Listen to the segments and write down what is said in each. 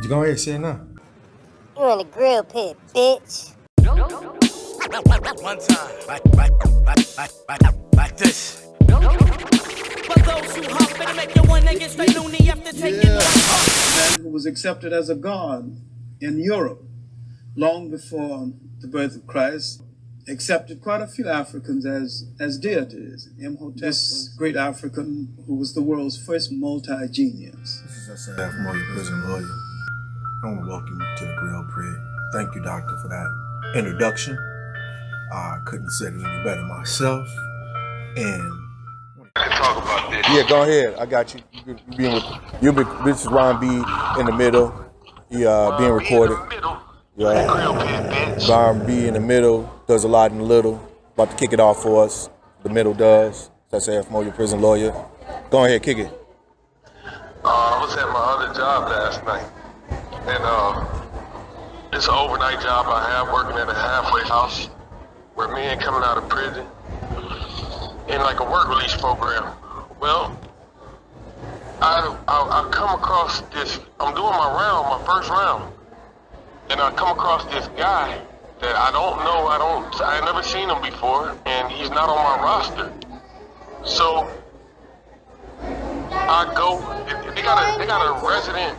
Go ahead, say it now. You in the grill pit, bitch. One time, like this. For those who hop in and make your one nigga straight loony after taking who was accepted as a god in Europe long before the birth of Christ, accepted quite a few Africans as deities. Imhotep, this great African who was the world's first multi-genius. This is SAF Moe, your prison lawyer. I want to welcome you to the Grill Pit. Thank you, doctor, for that introduction. I couldn't have said it any better myself. And I can talk about this. yeah, go ahead. I got you. This is Ron B in the middle. He being recorded. Yeah. Grill Pit, bitch. Ron B in the middle does a lot in the little. About to kick it off for us. The middle does. That's SAF Moe, your prison lawyer. Go ahead, kick it. I was at my other job last night, and it's an overnight job I have, working at a halfway house where men coming out of prison in like a work release program. Well, I come across this. I'm doing my first round, and I come across this guy that I don't know. I ain't never seen him before, and he's not on my roster. So I go. They got a resident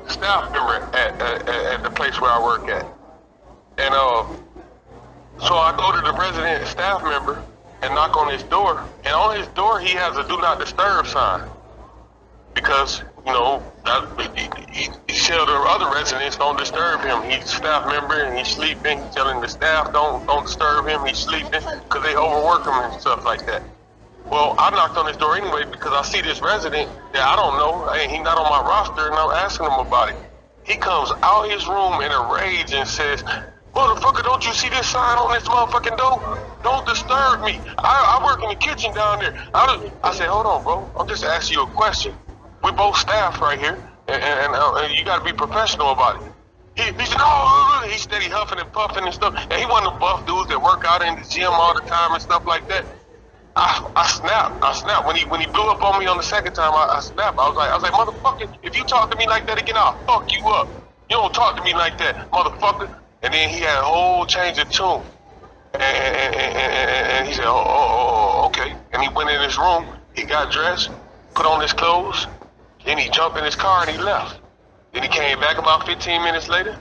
staff member at the place where I work at, and so I go to the resident staff member and knock on his door, and on his door he has a do not disturb sign because he tell the other residents don't disturb him. He's a staff member and he's sleeping. He's telling the staff don't disturb him. He's sleeping because they overwork him and stuff like that. Well, I knocked on his door anyway because I see this resident that I don't know, and he's not on my roster, and I'm asking him about it. He comes out his room in a rage and says, "Motherfucker, don't you see this sign on this motherfucking door? Don't disturb me. I work in the kitchen down there." I said, "Hold on, bro. I'm just asking you a question. We're both staff right here, and you got to be professional about it." He said, "No." He's steady huffing and puffing and stuff. And he one of the buff dudes that work out in the gym all the time and stuff like that. I snapped. When he blew up on me on the second time, I snapped. I was like, "Motherfucker, if you talk to me like that again, I'll fuck you up. You don't talk to me like that, motherfucker." And then he had a whole change of tune. And he said, oh, okay. And he went in his room, he got dressed, put on his clothes, then he jumped in his car and he left. Then he came back about 15 minutes later,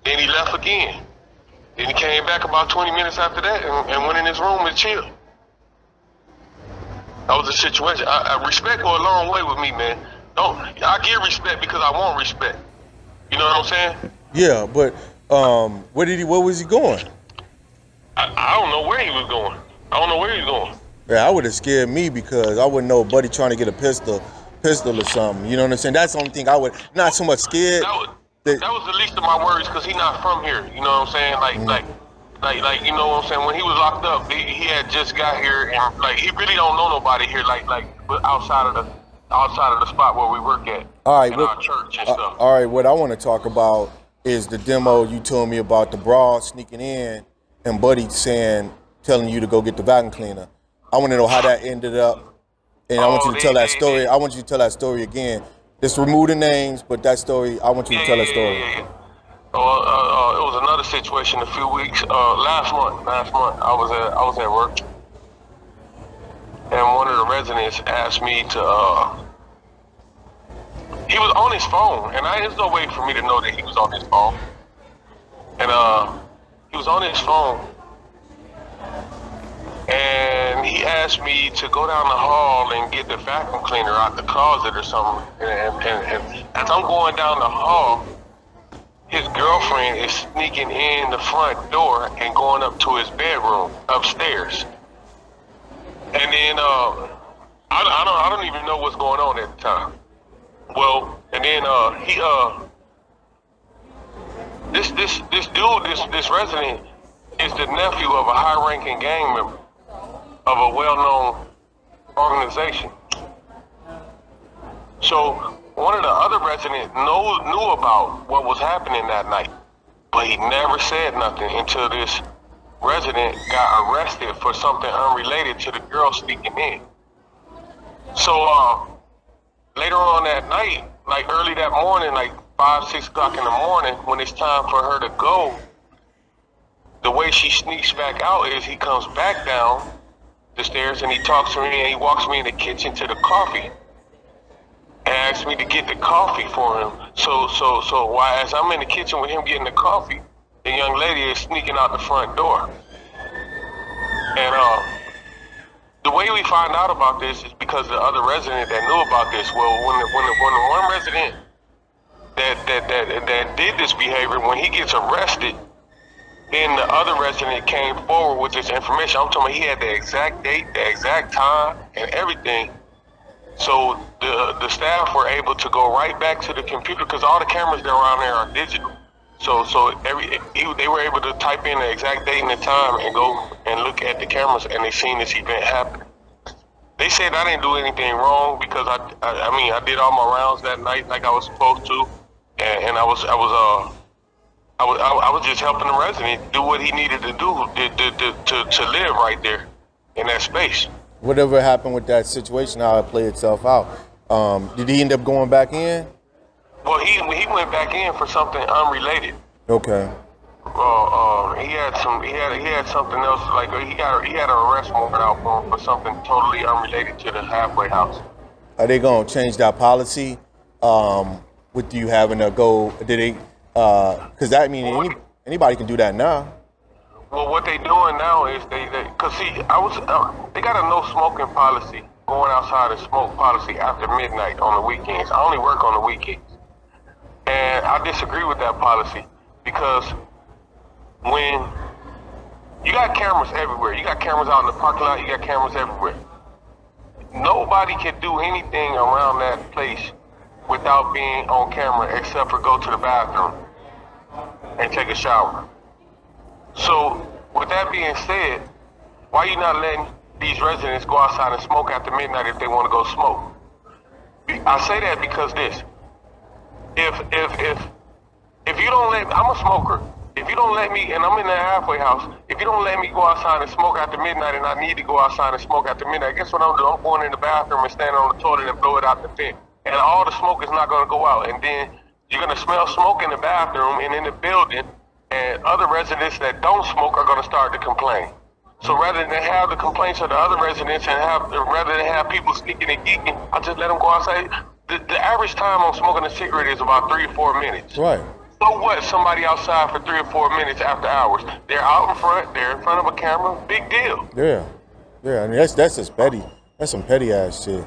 then he left again. Then he came back about 20 minutes after that and went in his room and chilled. That was the situation. Respect go a long way with me, man. I give respect because I want respect. You know what I'm saying? Yeah, but where was he going? I don't know where he was going. Yeah, I would have scared me because I wouldn't know buddy trying to get a pistol or something. You know what I'm saying? That's the only thing I would, not so much scared. That was the least of my worries because he's not from here. You know what I'm saying? Like, you know what I'm saying? When he was locked up, he had just got here, and like he really don't know nobody here. Like outside of the spot where we work at. All right, our church and stuff. All right, what I want to talk about is the demo you told me about the broad sneaking in and buddy telling you to go get the vacuum cleaner. I want to know how that ended up, and I want you to tell that story. I want you to tell that story again. Just remove the names, but that story, I want you to tell that story. It was another situation a few weeks. Last month, I was at work, and one of the residents asked me to. He was on his phone, and there's no way for me to know that he was on his phone. And he was on his phone, and he asked me to go down the hall and get the vacuum cleaner out the closet or something. And as I'm going down the hall, his girlfriend is sneaking in the front door and going up to his bedroom upstairs. And then I don't even know what's going on at the time. Well, and then this resident is the nephew of a high-ranking gang member of a well-known organization. So one of the other residents knew about what was happening that night, but he never said nothing until this resident got arrested for something unrelated to the girl sneaking in. So later on that night, like early that morning, like 5, 6 o'clock in the morning, when it's time for her to go, the way she sneaks back out is he comes back down the stairs and he talks to me and he walks me in the kitchen to the coffee and asks me to get the coffee for him. So while as I'm in the kitchen with him getting the coffee, the young lady is sneaking out the front door. And the way we find out about this is because the other resident that knew about this. Well, when the one resident that did this behavior, when he gets arrested, then the other resident came forward with this information. I'm talking about he had the exact date, the exact time, and everything. So the staff were able to go right back to the computer because all the cameras that are around there are digital. So they were able to type in the exact date and the time and go and look at the cameras, and they seen this event happen. They said I didn't do anything wrong because I did all my rounds that night like I was supposed to, and I was just helping the resident do what he needed to do to live right there in that space. Whatever happened with that situation, how it played itself out. Did he end up going back in? Well, he went back in for something unrelated. Okay. He had something else, like he had an arrest warrant out for him for something totally unrelated to the halfway house. Are they gonna change that policy? With you having to go? Did they? Because that anybody can do that now. Well, what they doing now is they cause see, they got a no smoking policy, going outside and smoke policy after midnight on the weekends. I only work on the weekends. And I disagree with that policy because when you got cameras everywhere, you got cameras out in the parking lot, you got cameras everywhere. Nobody can do anything around that place without being on camera except for go to the bathroom and take a shower. So with that being said, why you not letting these residents go outside and smoke after midnight if they want to go smoke? I say that because this. If you don't let me, I'm a smoker. If you don't let me, and I'm in the halfway house, if you don't let me go outside and smoke after midnight and I need to go outside and smoke after midnight, guess what I'm doing? I'm going in the bathroom and standing on the toilet and blow it out the vent. And all the smoke is not going to go out. And then you're going to smell smoke in the bathroom and in the building, and other residents that don't smoke are going to start to complain. So rather than have the complaints of the other residents and rather than have people sneaking and geeking, I just let them go outside. The average time on smoking a cigarette is about 3 or 4 minutes. Right. So what? Somebody outside for 3 or 4 minutes after hours. They're out in front. They're in front of a camera. Big deal. Yeah. I mean, that's just petty. That's some petty ass shit.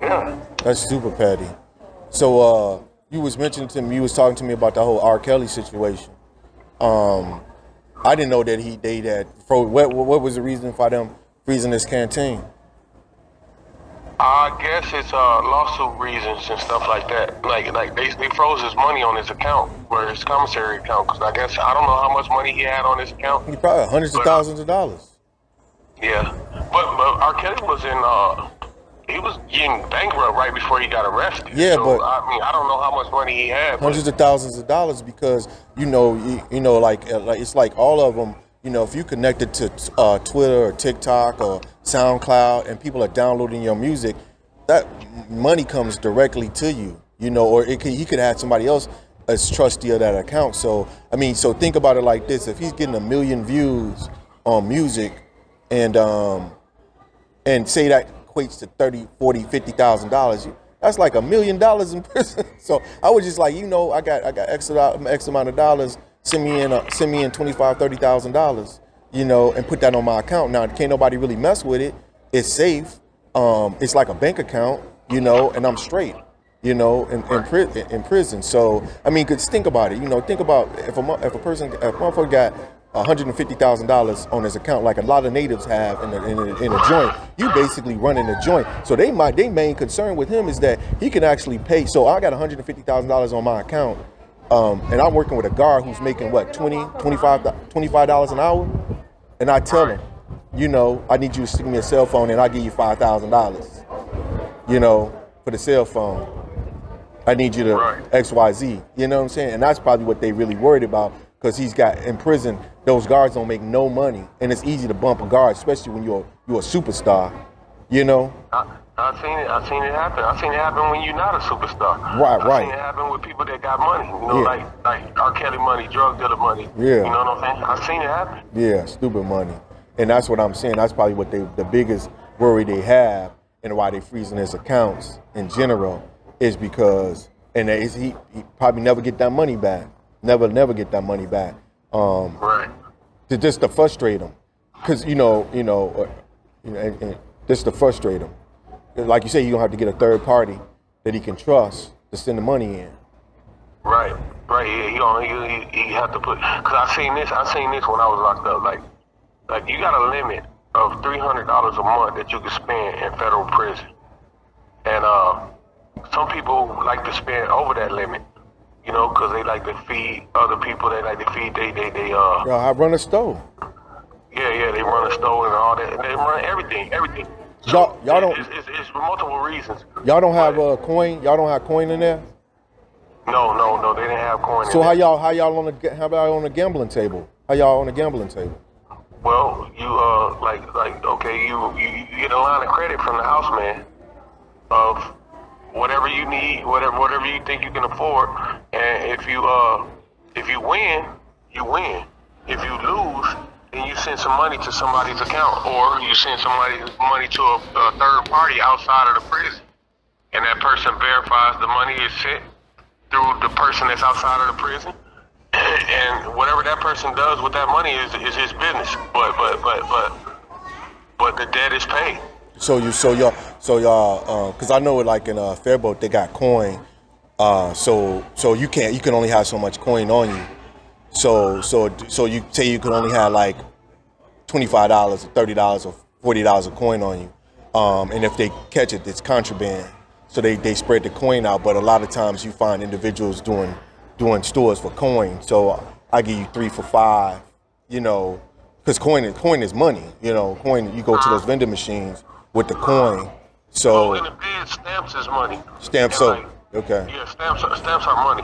Yeah. That's super petty. So you was talking to me about the whole R Kelly situation. I didn't know that what was the reason for them freezing this canteen? I guess it's lawsuit reasons and stuff like that. Like they froze his money on his account, or his commissary account, because I guess I don't know how much money he had on his account. He probably hundreds of thousands of dollars. Yeah, but R. Kelly was he was getting bankrupt right before he got arrested. Yeah, so, but I don't know how much money he had. Hundreds of thousands of dollars because like it's like all of them. If you connected to Twitter or TikTok or SoundCloud and people are downloading your music, that money comes directly to you. Or he could have somebody else as trustee of that account. So think about it like this: if he's getting 1 million views on music, and say that equates to $30,000, $40,000, $50,000, that's like $1 million in prison. So I was just like, I got X amount of dollars. Send me in $25,000, $30,000, and put that on my account. Now can't nobody really mess with it. It's safe. It's like a bank account, and I'm straight, in prison. So cause think about it. Think about if a motherfucker got $150,000 on his account, like a lot of natives have in a joint. You basically running a joint. So they main concern with him is that he can actually pay. So I got $150,000 on my account. And I'm working with a guard who's making what, $25 an hour, and I tell him, I need you to stick me a cell phone, and I'll give you $5,000, for the cell phone. I need you to XYZ, you know what I'm saying? And that's probably what they really worried about, because he's got in prison. Those guards don't make no money, and it's easy to bump a guard, especially when you're a superstar. You know? I seen it happen. I seen it happen when you're not a superstar. Right. I seen it happen with people that got money. You know, like R Kelly money, drug dealer money. Yeah. You know what I'm saying? I seen it happen. Yeah, stupid money. And that's what I'm saying. That's probably what the biggest worry they have, and why they freezing his accounts in general, is because he probably never get that money back. Never get that money back. Right. Just to frustrate him, because just to frustrate him. Like you say, you don't have to get a third party that he can trust to send the money in. Right. Yeah, he have to put. Cause I seen this when I was locked up. Like you got a limit of $300 a month that you can spend in federal prison, and some people like to spend over that limit. You know, cause they like to feed other people. They like to feed I run a store. Yeah, they run a store and all that. They run everything. So y'all don't. It's for multiple reasons. Y'all don't have a coin. Y'all don't have coin in there. No, they didn't have coin. So how y'all on the gambling table? How y'all on the gambling table? Well, you okay, you get a line of credit from the houseman of whatever you need, whatever you think you can afford, and if you win, you win. If you lose, then you send some money to somebody's account, or you send money to a third party outside of the prison, and that person verifies the money is sent through the person that's outside of the prison, and whatever that person does with that money is his business. But the debt is paid. So y'all, because I know like in Fairboat they got coin, so you can only have so much coin on you. So you say you can only have like $25 or $30 or $40 of coin on you, and if they catch it, it's contraband. So they spread the coin out, but a lot of times you find individuals doing stores for coin. So I give you 3 for $5, because coin is money. Coin, you go to those vending machines with the coin. So in the bid, stamps is money. Stamps, okay. Yeah, stamps are money.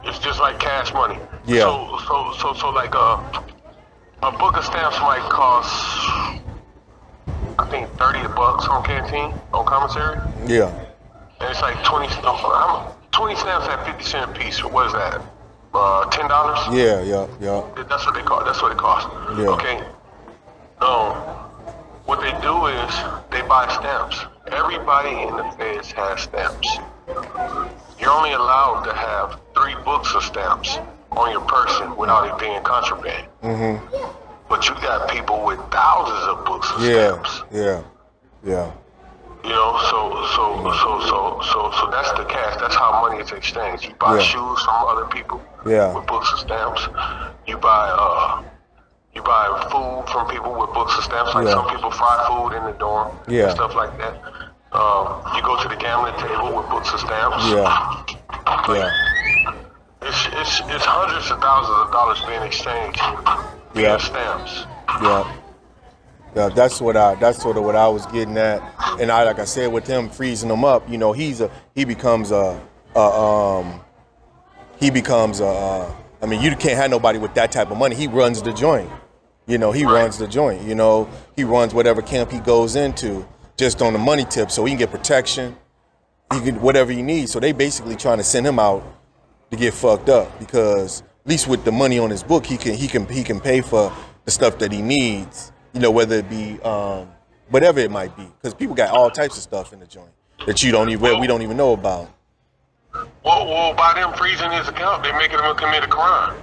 It's just like cash money. Yeah. So like a book of stamps might cost, I think, $30 on canteen, on commissary. Yeah. And it's like 20 stamps at 50 cents a piece. What is that? $10? Yeah. That's what they cost. That's what it costs. Yeah. Okay. What they do is they buy stamps. Everybody in the feds has stamps. You're only allowed to have 3 books of stamps on your person without it being contraband. Mm-hmm. But you got people with thousands of books of stamps. Yeah. So that's the cash. That's how money is exchanged. You buy shoes from other people with books of stamps. You buy food from people with books of stamps. Like some people fry food in the dorm and stuff like that. You go to the gambling table with books of stamps. It's hundreds of thousands of dollars being exchanged via stamps. Yeah, that's sort of what I was getting at, and like I said, with him freezing them up, he becomes I mean, you can't have nobody with that type of money. He runs the joint, runs the joint, he runs whatever camp he goes into just on the money tip, so he can get protection, he can whatever he needs. So they basically trying to send him out to get fucked up, because at least with the money on his book, he can pay for the stuff that he needs. Whether it be whatever it might be, because people got all types of stuff in the joint that we don't even know about. Well, by them freezing his account, they're making him commit a crime.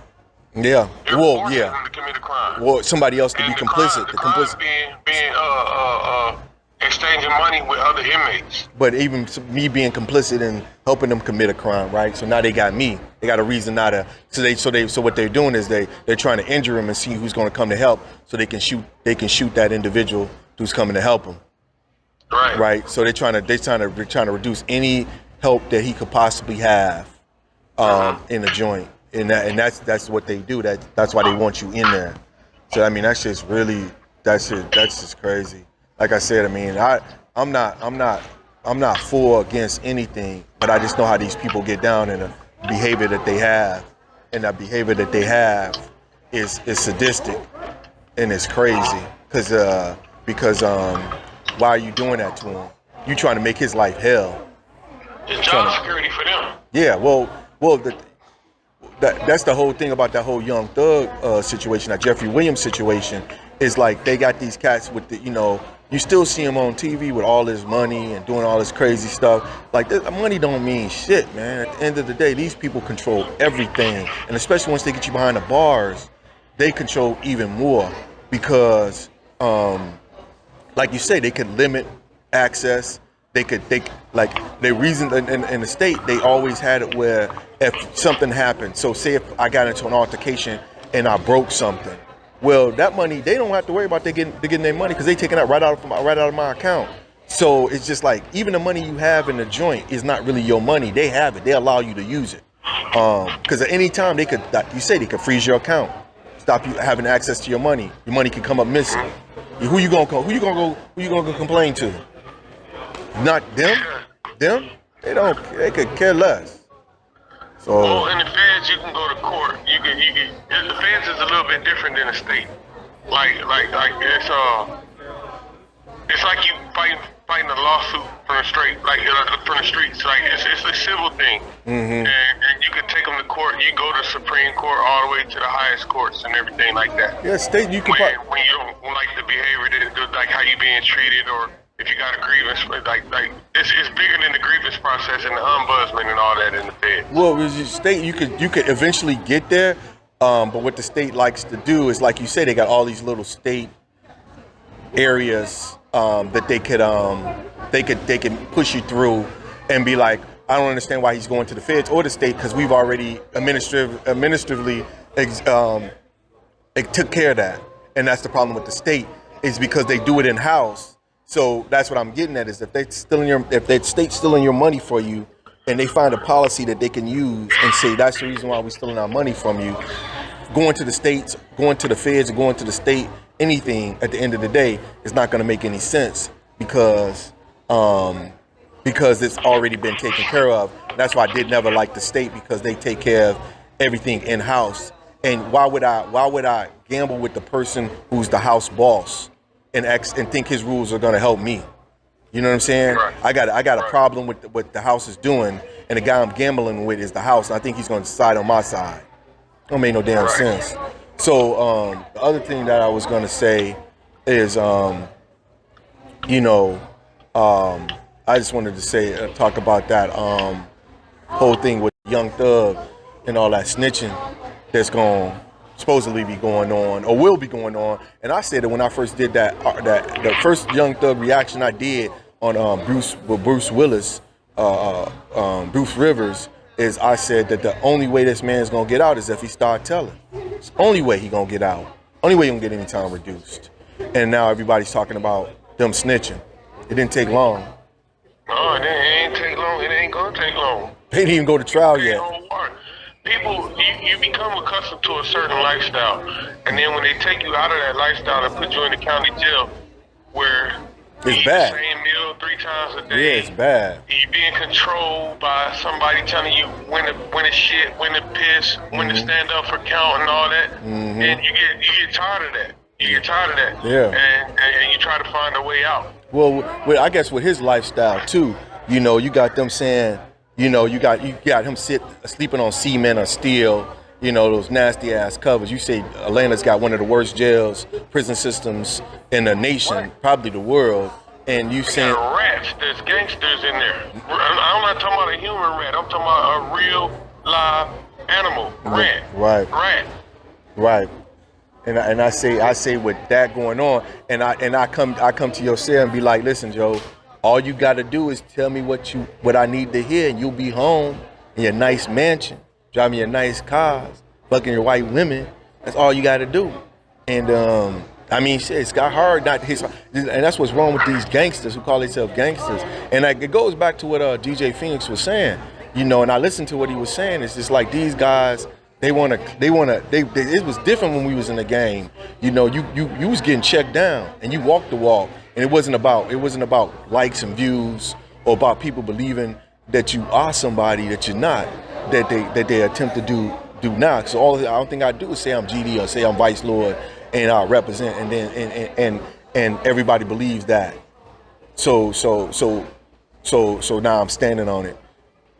Yeah. They're forcing him to commit a crime. Well, somebody else to be complicit. The crime being exchanging money with other inmates. But even me being complicit in helping them commit a crime, right? So now they got me. They got a reason not to. So what they're doing is they're trying to injure him and see who's going to come to help, so they can shoot that individual who's coming to help him. Right. Right. So they're trying to reduce any help that he could possibly have in the joint, and that's what they do. That's why they want you in there. So I mean, that's just crazy. Like I said, I mean, I'm not for against anything, but I just know how these people get down, and the behavior that they have, and that behavior that they have is sadistic, and it's crazy because Why are you doing that to him? You trying to make his life hell. It's job security for them. Yeah, that's the whole thing about that whole Young Thug situation, that Jeffrey Williams situation, is like they got these cats with the, you still see him on TV with all his money and doing all this crazy stuff. Like, money don't mean shit, man. At the end of the day, these people control everything. And especially once they get you behind the bars, they control even more because, like you say, they could limit access. They reason in the state, they always had it where if something happened, so say if I got into an altercation and I broke something, well, that money, they don't have to worry about they getting their money because they taking that right out of my account. So it's just like, even the money you have in the joint is not really your money. They have it. They allow you to use it. Because at any time they could, like you say, they could freeze your account, stop you having access to your money. Your money can come up missing. Who you gonna go complain to? Not them. Them? They could care less. So. Well, in the feds, you can go to court. The feds is a little bit different than the state. Like it's like you fighting a lawsuit from the streets. Like it's a civil thing, and you can take them to court. You go to Supreme Court all the way to the highest courts and everything like that. Yeah, state you can. When you don't like the behavior, like how you being treated, or if you got a grievance, like it's bigger than the grievance process and the ombudsman and all that in the Fed. Well, with your state, you could eventually get there, but what the state likes to do is, like you say, they got all these little state areas that they could push you through and be like, I don't understand why he's going to the feds or the state because we've already administratively took care of that, and that's the problem with the state is because they do it in house. So that's what I'm getting at is if the state's stealing your money for you and they find a policy that they can use and say that's the reason why we're stealing our money from you, going to the states, going to the feds, or going to the state, anything at the end of the day is not going to make any sense because it's already been taken care of. That's why I did never like the state because they take care of everything in house. And why would I gamble with the person who's the house boss and think his rules are going to help me? You know what I'm saying? Right. I got a problem with what the house is doing, and the guy I'm gambling with is the house. And I think he's going to decide on my side. Don't make no damn sense. So the other thing that I was going to say is, I just wanted to say talk about that whole thing with Young Thug and all that snitching that's going to supposedly be going on or will be going on. And I said that when I first did that the first Young Thug reaction I did on Bruce Willis, Bruce Rivers, is I said that the only way this man's gonna get out is if he start telling. It's the only way he gonna get out. Only way he gonna get any time reduced. And now everybody's talking about them snitching. It didn't take long. No, it ain't take long. It ain't gonna take long. They didn't even go to trial yet. People, you become accustomed to a certain lifestyle, and then when they take you out of that lifestyle and put you in the county jail, where it's you bad. eat the same meal 3 times a day. Yeah, it's bad. You being controlled by somebody telling you when to shit, when to piss, when to stand up for count and all that, and you get tired of that. You get tired of that. Yeah. And you try to find a way out. Well, I guess with his lifestyle too, you got them saying, you got him sleeping on cement or steel, those nasty ass covers. You say Atlanta's got one of the worst prison systems in the nation, probably the world, and you saying rats, there's gangsters in there. I'm not talking about a human rat. I'm talking about a real live animal rat. Right. And I say with that going on, and I come to your cell and be like, listen, Joe, all you got to do is tell me what I need to hear, and you'll be home in your nice mansion, driving your nice cars, fucking your white women. That's all you got to do. And shit, it's got hard. And that's what's wrong with these gangsters who call themselves gangsters. And it goes back to what DJ Phoenix was saying, and I listened to what he was saying. It's just like these guys. It was different when we was in the game. You was getting checked down and you walked the walk, and it wasn't about likes and views or about people believing that you are somebody that you're not, that they attempt to do now. So all I don't think I do is say I'm GD or say I'm Vice Lord and I represent, and then and everybody believes that. So now I'm standing on it.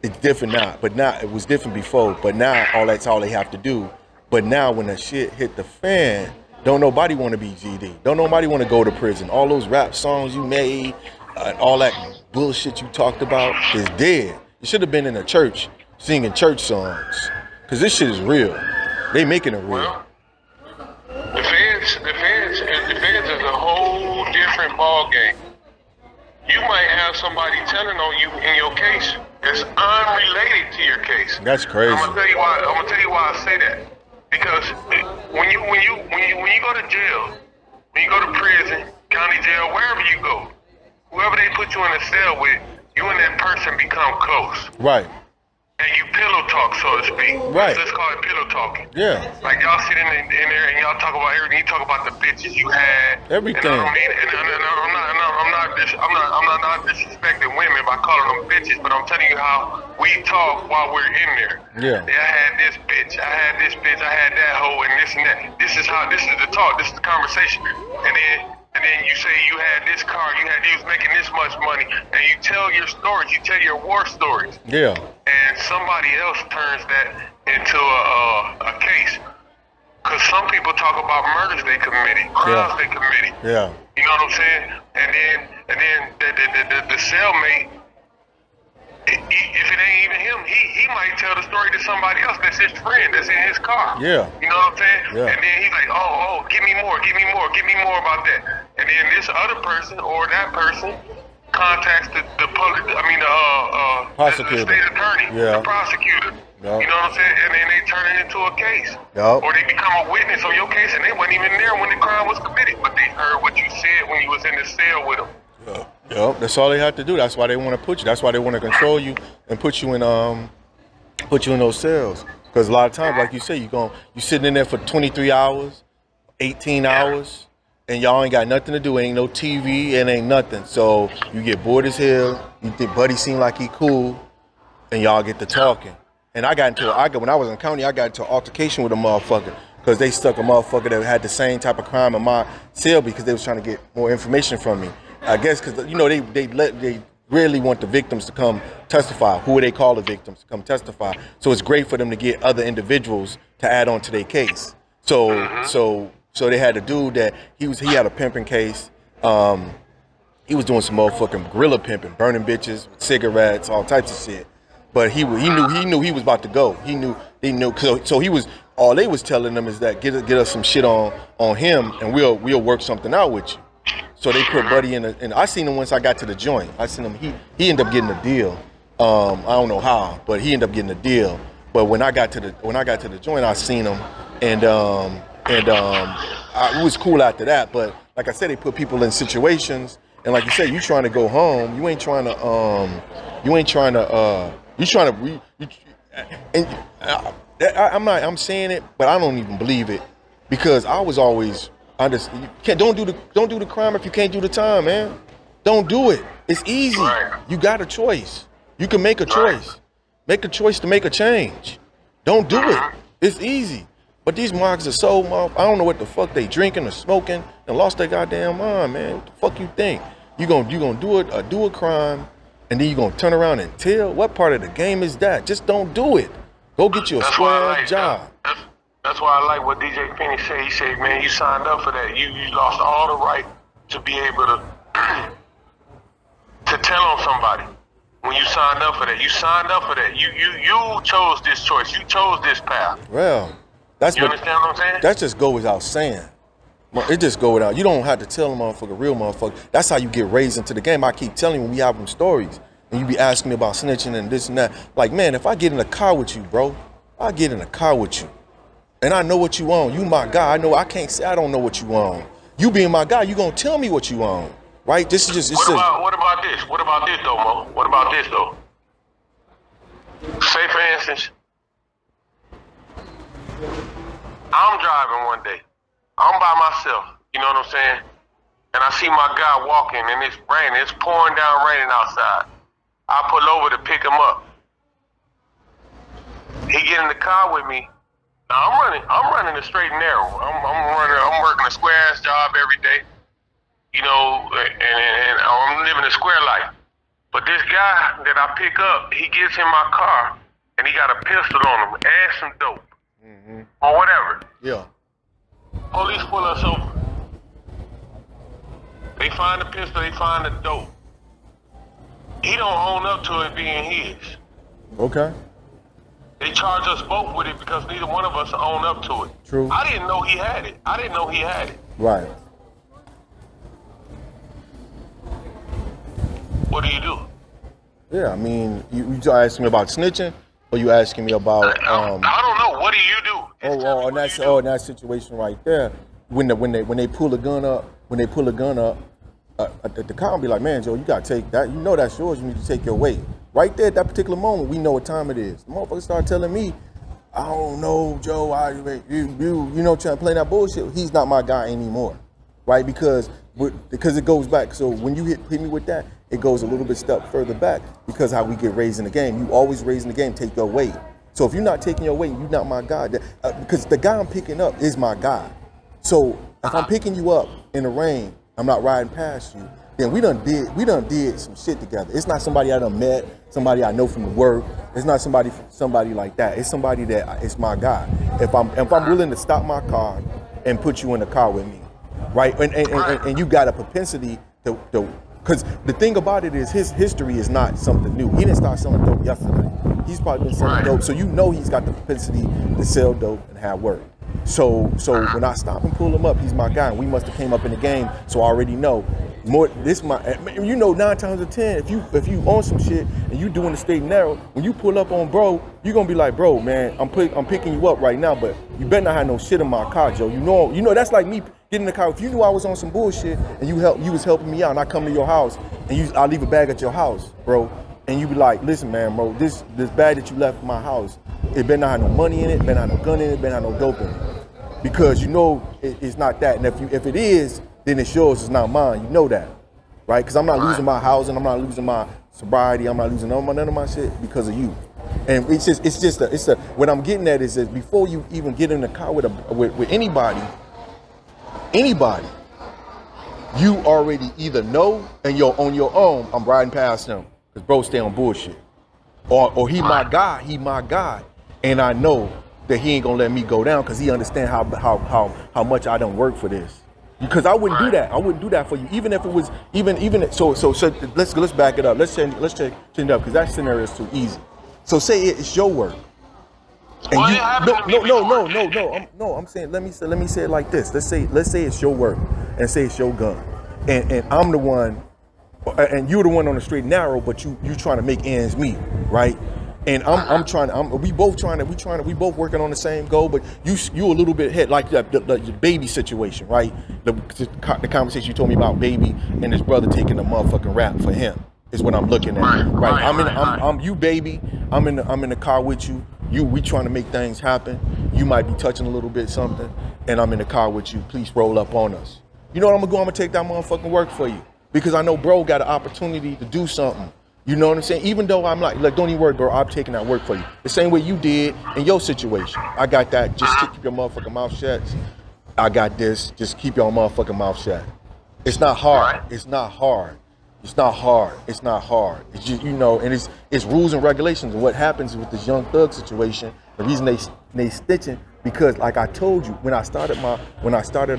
It's different now, but now it was different before. But now that's all they have to do. But now when the shit hit the fan, don't nobody want to be GD. Don't nobody want to go to prison. All those rap songs you made, all that bullshit you talked about is dead. You should have been in a church singing church songs, cause this shit is real. They making it real. Well, the feds is a whole different ball game. You might have somebody telling on you in your case that's unrelated to your case. That's crazy. I'm gonna tell you why I say that. Because when you go to jail, when you go to prison, county jail, wherever you go, whoever they put you in a cell with, you and that person become close. Right. And you pillow talk, so to speak. Right. Let's call it pillow talking. Yeah. Like y'all sit in there and y'all talk about everything. You talk about the bitches you had. Everything. And I don't mean, and I'm not disrespecting women by calling them bitches, but I'm telling you how we talk while we're in there. Yeah. I had this bitch. I had that hoe, and this and that. This is the talk. This is the conversation. And then you say you had this car, you was making this much money, and you tell your stories, you tell your war stories. Yeah. And somebody else turns that into a case. Because some people talk about murders they committed, crimes they committed. Yeah. You know what I'm saying? And then the cellmate, if it ain't even him, he might tell the story to somebody else that's his friend, that's in his car. Yeah. You know what I'm saying? Yeah. And then he's like, oh, give me more about that. And then this other person or that person contacts the prosecutor, the state attorney, the prosecutor. Yep. You know what I'm saying? And then they turn it into a case. Yep. Or they become a witness on your case and they weren't even there when the crime was committed, but they heard what you said when you was in the cell with them. Yep, that's all they have to do. That's why they want to put you. That's why they want to control you and put you in those cells. Because a lot of times, like you say, you sitting in there for 23 hours, 18 hours, and y'all ain't got nothing to do. Ain't no TV, and ain't nothing. So you get bored as hell. You think Buddy seem like he cool, and y'all get to talking. And when I was in county, I got into an altercation with a motherfucker because they stuck a motherfucker that had the same type of crime in my cell because they was trying to get more information from me. I guess because they rarely want the victims to come testify. Who would they call the victims to come testify? So it's great for them to get other individuals to add on to their case. So they had a dude that he had a pimping case. He was doing some motherfucking gorilla pimping, burning bitches, cigarettes, all types of shit. But he knew he was about to go. He knew. So he was. All they was telling them is that get us some shit on him, and we'll work something out with you. So they put Buddy in, and I seen him once I got to the joint. I seen him. He ended up getting a deal. I don't know how, but he ended up getting a deal. But when I got to the joint, I seen him, and it was cool after that. But like I said, they put people in situations, and like you said, you trying to go home. You ain't trying to. I'm saying it, but I don't even believe it because I was always. Don't do the crime if you can't do the time, man. Don't do it. It's easy. Right. You got a choice. You can make a choice. Make a choice to make a change. Don't do it. It's easy. But these marks are so I don't know what the fuck they drinking or smoking and lost their goddamn mind, man. What the fuck you think? You gonna do a crime and then you gonna turn around and tell? What part of the game is that? Just don't do it. Go get you a square job. That's why I like what DJ Penny said. He said, man, you signed up for that. You lost all the right to be able to tell on somebody. When you signed up for that, you signed up for that. You chose this choice. You chose this path. Well, you understand what I'm saying? That just go without saying. It just go without. You don't have to tell a motherfucker, real motherfucker. That's how you get raised into the game. I keep telling you when we have them stories, and you be asking me about snitching and this and that. Like, man, if I get in a car with you, bro, I get in a car with you. And I know what you own. You my guy. I can't say I don't know what you own. You being my guy, you gonna tell me what you own, right? This is just. What about this? What about this though, Mo? What about this though? Say for instance, I'm driving one day. I'm by myself. You know what I'm saying? And I see my guy walking, and it's raining. It's pouring down raining outside. I pull over to pick him up. He get in the car with me. Now I'm running a straight and narrow. I'm working a square ass job every day. you know, and I'm living a square life. But this guy that I pick up, he gets in my car and he got a pistol on him and some dope or whatever. Yeah. Police pull us over. They find the pistol, they find the dope. He don't own up to it being his. Okay. They charge us both with it because neither one of us own up to it. True. I didn't know he had it. Right. What do you do? Yeah, I mean, you asking me about snitching, or you asking me about? I don't know. What do you do? In that situation right there, when they pull a gun up, the cop will be like, man, Joe, you gotta take that. You know that's yours. You need to take your weight. Right there at that particular moment, we know what time it is. The motherfucker start telling me, I don't know, Joe. You know, trying to play that bullshit. He's not my guy anymore, right? Because it goes back. So when you hit me with that, it goes a little bit step further back because how we get raised in the game. You always raised in the game, take your weight. So if you're not taking your weight, you're not my guy. Because the guy I'm picking up is my guy. So if I'm picking you up in the rain, I'm not riding past you, then we done did some shit together. It's not somebody I done met, somebody I know from the work. It's not somebody like that. It's somebody that it's my guy. If I'm willing to stop my car and put you in the car with me, right? And you got a propensity to because the thing about it is his history is not something new. He didn't start selling dope yesterday. He's probably been selling dope, so you know he's got the propensity to sell dope and have work. So when I stop and pull him up, he's my guy, and we must have came up in the game. So I already know more. This my, you know, 9 times out of 10, if you on some shit and you doing the straight and narrow, when you pull up on bro, you gonna be like, bro, man, I'm picking you up right now, but you better not have no shit in my car, Joe. You know that's like me getting in the car. If you knew I was on some bullshit and you was helping me out, and I come to your house and I leave a bag at your house, bro, and you be like, listen, man, bro, this bag that you left in my house, it better not have no money in it, better not have no gun in it, better not have no dope in it. Because you know it's not that, and if it is, then it's yours, it's not mine. You know that, right? Because I'm not losing my housing, I'm not losing my sobriety, I'm not losing none of my shit because of you. And what I'm getting at is that before you even get in the car with anybody, you already either know and you're on your own. I'm riding past him because bro stay on bullshit, or he my guy, and I know that he ain't gonna let me go down because he understand how much I done work for this. Because I wouldn't do that. I wouldn't do that for you, even if it was so. Let's back it up. Let's change it up because that scenario is too easy. So say it's your work. And I'm saying let me say it like this. Let's say it's your work and say it's your gun, and I'm the one, and you're the one on the straight and narrow, but you trying to make ends meet, right? And we both working on the same goal, but you a little bit ahead, like the baby situation, right? The conversation you told me about baby and his brother taking the motherfucking rap for him is what I'm looking at, right? I'm you baby. I'm in the car with you. We trying to make things happen. You might be touching a little bit something, and I'm in the car with you. Please roll up on us. You know what I'm gonna go? I'm gonna take that motherfucking work for you because I know bro got an opportunity to do something. You know what I'm saying? Even though I'm like, don't even worry, bro. I'm taking that work for you. The same way you did in your situation. I got that. Just keep your motherfucking mouth shut. I got this. Just keep your motherfucking mouth shut. It's not hard. It's not hard. It's not hard. It's not hard. It's just, you know, and it's rules and regulations. And what happens with this young thug situation, the reason they stitching, because like I told you, when I started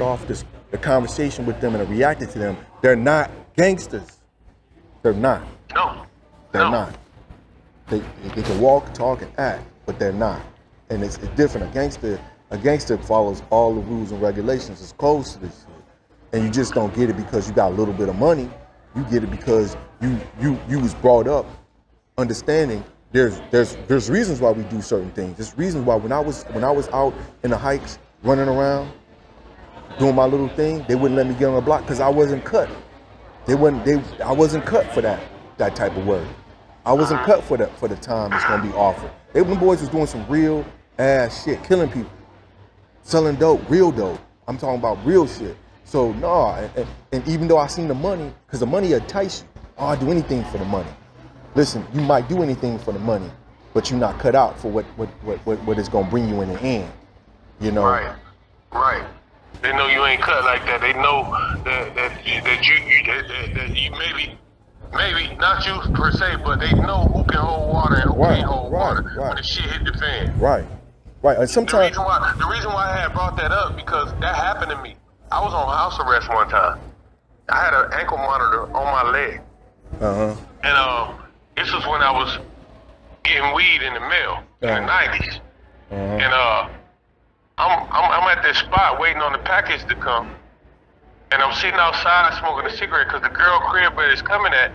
off the conversation with them and I reacted to them, they're not gangsters. They're not. No. They're not. They can walk, talk, and act, but they're not. And it's different. A gangster follows all the rules and regulations. It's close to this shit. And you just don't get it because you got a little bit of money. You get it because you was brought up understanding there's reasons why we do certain things. There's reasons why when I was out in the hikes running around doing my little thing, they wouldn't let me get on the block because I wasn't cut. I wasn't cut for that type of work. I wasn't cut for the time that's gonna be offered. Them boys was doing some real ass shit, killing people, selling dope, real dope. I'm talking about real shit. So no, and even though I seen the money, because the money entice you. Oh, I'll do anything for the money. Listen, you might do anything for the money, but you're not cut out for what it's gonna bring you in the end. You know. Right. They know you ain't cut like that. They know that you maybe not you per se, but they know who can hold water and who can't hold water when the shit hit the fan. Right. And sometimes The reason why I had brought that up because that happened to me. I was on house arrest one time. I had an ankle monitor on my leg. And this was when I was getting weed in the mail in the 90s. And I'm at this spot waiting on the package to come. And I'm sitting outside smoking a cigarette because the girl crib where it's coming at,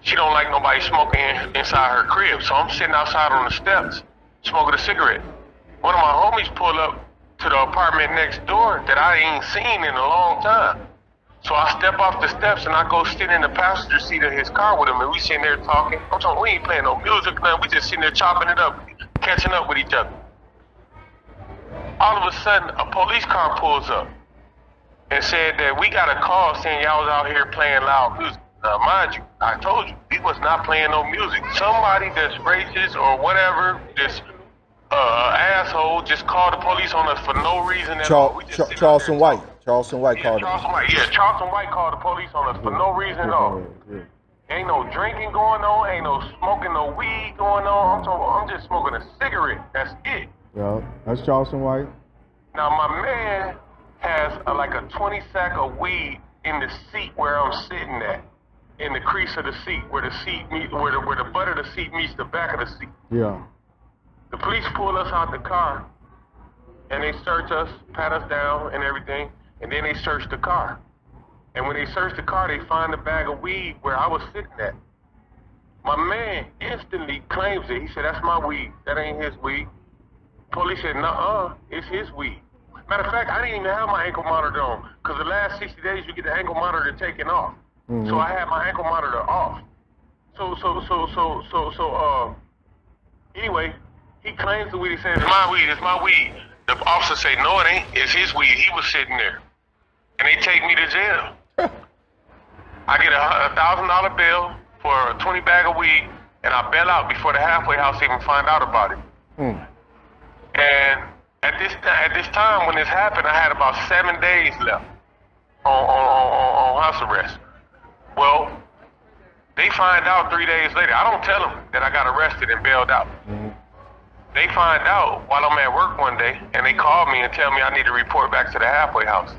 she don't like nobody smoking inside her crib. So I'm sitting outside on the steps smoking a cigarette. One of my homies pulled up to the apartment next door that I ain't seen in a long time. So I step off the steps and I go sit in the passenger seat of his car with him, and we sitting there talking. I'm talking, we ain't playing no music, man. We just sitting there chopping it up, catching up with each other. All of a sudden, a police car pulls up and said that we got a call saying y'all was out here playing loud music. Now, mind you, I told you, we was not playing no music. Somebody that's racist or whatever, this asshole just called the police on us for no reason at all. Charleston White called it. Charleston White called the police on us for no reason at all. Ain't no drinking going on, ain't no smoking no weed going on. I'm just smoking a cigarette. That's it. Yeah, that's Charleston White. Now my man has like a 20 sack of weed in the seat where I'm sitting at, in the crease of the seat, where the seat meet, where the butt of the seat meets the back of the seat. Yeah. The police pull us out the car, and they search us, pat us down, and everything, and then they search the car. And when they search the car, they find a bag of weed where I was sitting at. My man instantly claims it. He said, "That's my weed. That ain't his weed." Police said, "Nuh-uh, it's his weed." Matter of fact, I didn't even have my ankle monitor on, because the last 60 days you get the ankle monitor taken off. So I had my ankle monitor off. Anyway, he claims the weed. He says, it's my weed. The officer say, "No, it ain't. It's his weed. He was sitting there." And they take me to jail. I get a $1,000 bill for a 20 bag of weed, and I bail out before the halfway house even find out about it. And at this time when this happened, I had about 7 days left on house arrest. Well, they find out 3 days later. I don't tell them that I got arrested and bailed out. They find out while I'm at work one day, and they call me and tell me I need to report back to the halfway house.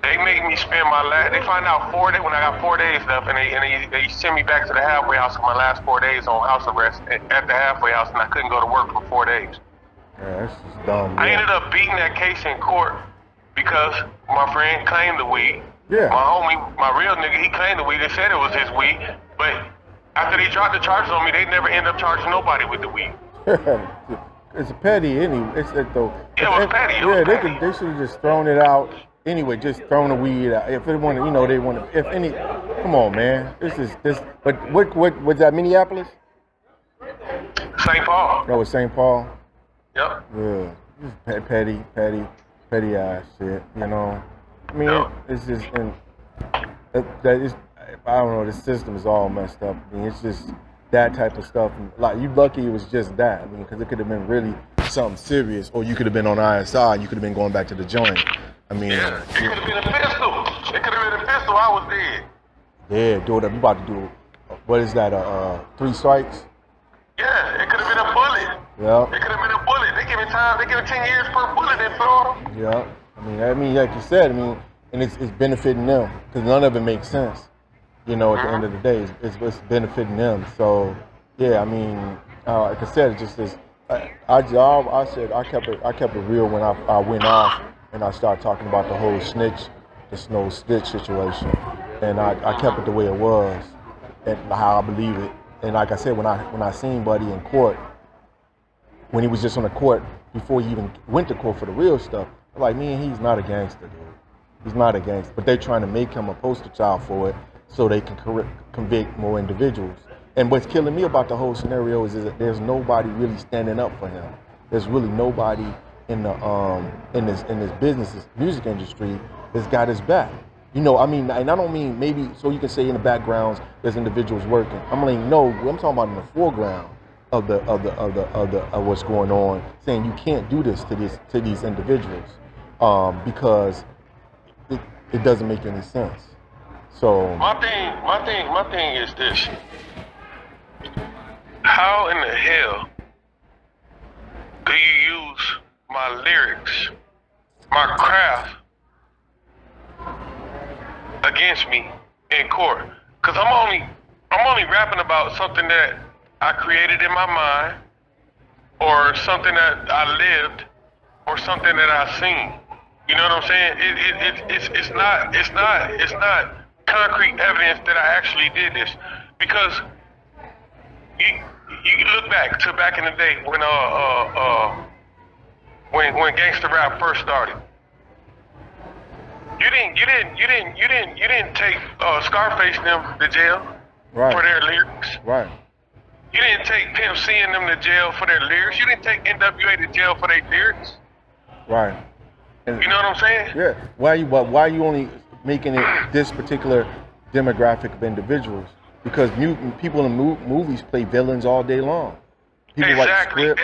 They make me spend they find out 4 days, when I got 4 days left, and they send me back to the halfway house for my last 4 days on house arrest at the halfway house, and I couldn't go to work for 4 days. Yeah, that's just dumb. I ended up beating that case in court because my friend claimed the weed. Yeah. My homie, my real nigga, he claimed the weed and said it was his weed, but after they dropped the charges on me, they never end up charging nobody with the weed. It's petty anyway. It was petty. They should have just thrown it out anyway. Just thrown the weed out. If they want to, they want to. If any, come on, man. This. But what was that? Minneapolis? St. Paul. That was St. Paul. Yep. Yeah. Just petty ass shit. I mean, it's just that is. I don't know. The system is all messed up. I mean, it's just that type of stuff. Like, you lucky it was just that. I mean, because it could have been really something serious, or you could have been on ISI and you could have been going back to the joint. I mean, yeah, it could have been a pistol. It could have been a pistol. I was dead. Yeah, dude, I'm about to do. What is that? 3 strikes? Yeah, it could have been a bullet. Yeah. It could have been a bullet. They giving time. They giving 10 years per bullet in Florida. Yeah. I mean, like you said, and it's benefiting them because none of it makes sense. At the end of the day, it's benefiting them. So, yeah, I mean, like I said, it just is. I said I kept it real when I went off and I started talking about the whole snitch situation, and I kept it the way it was and how I believe it. And like I said, when I seen Buddy in court, when he was just on the court before he even went to court for the real stuff, I'm like, man, he's not a gangster, dude. He's not a gangster, but they're trying to make him a poster child for it so they can convict more individuals. And what's killing me about the whole scenario is that there's nobody really standing up for him. There's really nobody in this business, music industry, that's got his back. And I don't mean maybe so you can say in the backgrounds there's individuals working. I'm like, no, I'm talking about in the foreground of what's going on, saying you can't do this to these individuals. because it doesn't make any sense. So My thing is this. How in the hell do you use my lyrics, my craft, against me in court? Cause I'm only rapping about something that I created in my mind, or something that I lived, or something that I seen. You know what I'm saying? It's not concrete evidence that I actually did this, because you look back in the day when gangster rap first started. You didn't take Scarface and them to jail for their lyrics. Right. You didn't take Pimp C and them to jail for their lyrics. You didn't take NWA to jail for their lyrics. Right. And you know what I'm saying? Yeah. Why are you only making it this particular demographic of individuals? Because people in movies play villains all day long. People write scripts.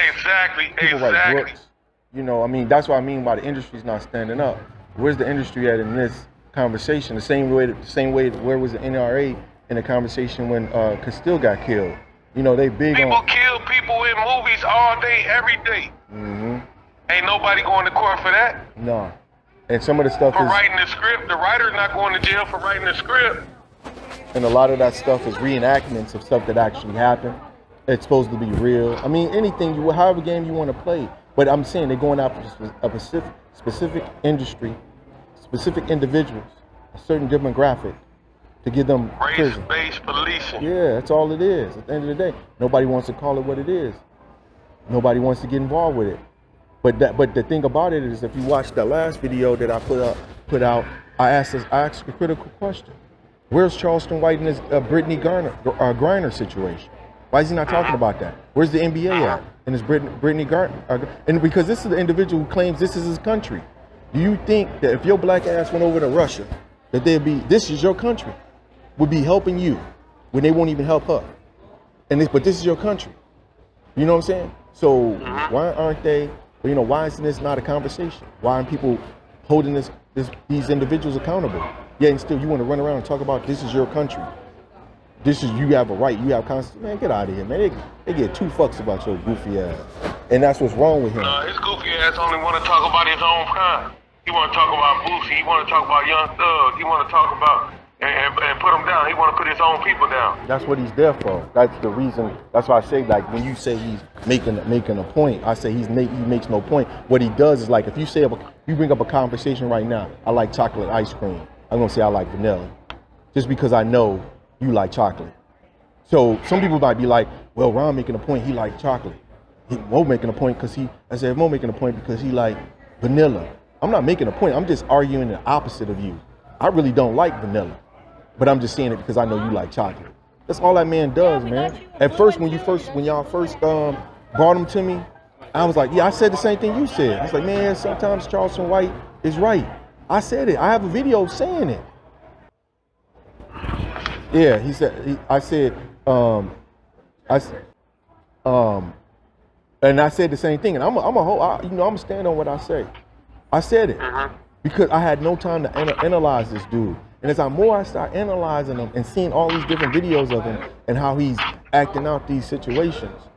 People write books. You know, I mean, that's what I mean by the industry's not standing up. Where's the industry at in this conversation? The same way. Where was the NRA in the conversation when Castile got killed? You know, they big people on. People kill people in movies all day, every day. Mm-hmm. Ain't nobody going to court for that. No. And some of the stuff for is writing the script. The writer's not going to jail for writing the script. And a lot of that stuff is reenactments of stuff that actually happened. It's supposed to be real. I mean, anything however game you want to play. But I'm saying they're going after a specific industry, specific individuals, a certain demographic, to give them prison. Race-based policing. Yeah, that's all it is. At the end of the day, nobody wants to call it what it is. Nobody wants to get involved with it. But the thing about it is, if you watch that last video that I put out, I asked a critical question. Where's Charleston White in this Brittany Griner situation? Why is he not talking about that? Where's the NBA at in this Brittany Griner? And because this is the individual who claims this is his country. Do you think that if your black ass went over to Russia, that this is your country, would be helping you when they won't even help her? But this is your country. You know what I'm saying? So why aren't they? You know, why isn't this not a conversation? Why aren't people holding these individuals accountable? Yeah, and still you want to run around and talk about this is your country. You have a right, you have constitution. Man, get out of here, man. They get 2 fucks about your goofy ass. And that's what's wrong with him. His goofy ass only want to talk about his own kind. He want to talk about Boosie. He want to talk about Young Thug. He want to talk about and put him down. He want to put his own people down. That's what he's there for. That's the reason. That's why I say, like, when you say he's making a point, I say he makes no point. What he does is, like, if you bring up a conversation right now, I like chocolate ice cream. I'm gonna say I like vanilla, just because I know you like chocolate. So some people might be like, well, Ron making a point, he like chocolate. Mo making a point because Mo making a point because he like vanilla. I'm not making a point. I'm just arguing the opposite of you. I really don't like vanilla, but I'm just saying it because I know you like chocolate. That's all that man does, man. At first, when y'all first brought him to me, I was like, yeah, I said the same thing you said. I was like, man, sometimes Charleston White is right. I said it. I have a video saying it. Yeah, and I said the same thing. And I'm gonna stand on what I say. I said it because I had no time to analyze this dude. And as I start analyzing him and seeing all these different videos of him and how he's acting out these situations,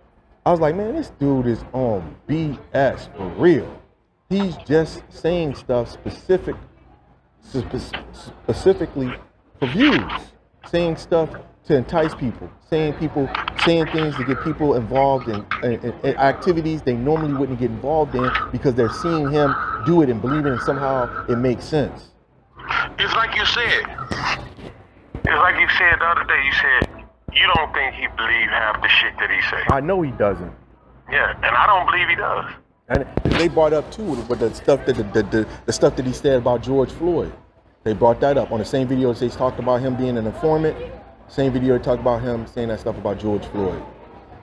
I was like, man, this dude is on BS for real. He's just saying stuff specifically for views, saying stuff to entice people, saying things to get people involved in activities they normally wouldn't get involved in because they're seeing him do it and believing that somehow it makes sense. It's like you said. It's like you said the other day. You said you don't think he believe half the shit that he said. I know he doesn't. Yeah, and I don't believe he does. And they brought up too with the stuff that he said about George Floyd. They brought that up on the same video. They talked about him being an informant. Same video they talked about him saying that stuff about George Floyd.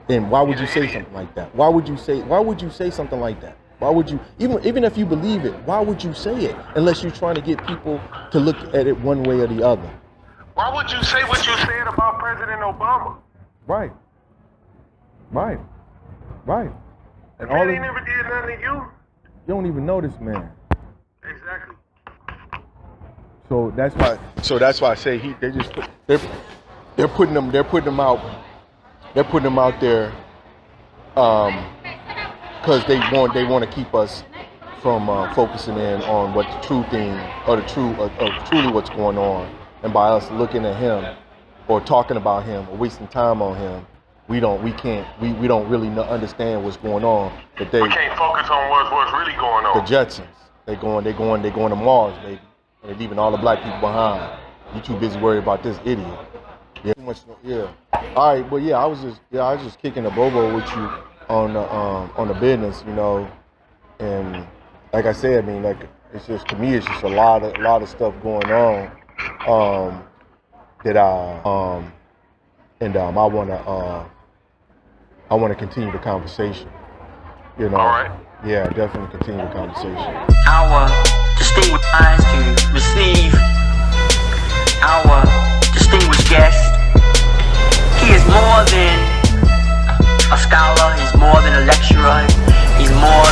And why would you say something like that? Why would you say something like that? Why would you, even if you believe it, why would you say it unless you're trying to get people to look at it one way or the other? Why would you say what you said about President Obama? Right. And all he never did nothing to you. You don't even know this man. So that's why I say they're putting them out there because they want to keep us from focusing in on what the true thing or truly what's going on, and by us looking at him or talking about him or wasting time on him, we don't really understand what's going on. But we can't focus on what's really going on. The Jetsons, they going to Mars, baby. And they're leaving all the black people behind. You too busy worried about this idiot. Yeah, too much. Yeah. All right, but yeah, I was just kicking the bobo with you on the business, you know. And like I said, I mean, like it's just to me, it's just a lot of stuff going on that I want to continue the conversation. You know. All right. Yeah, definitely continue the conversation. Our distinguished minds to receive our distinguished guest. He is more than a scholar, he's more than a lecturer, he's more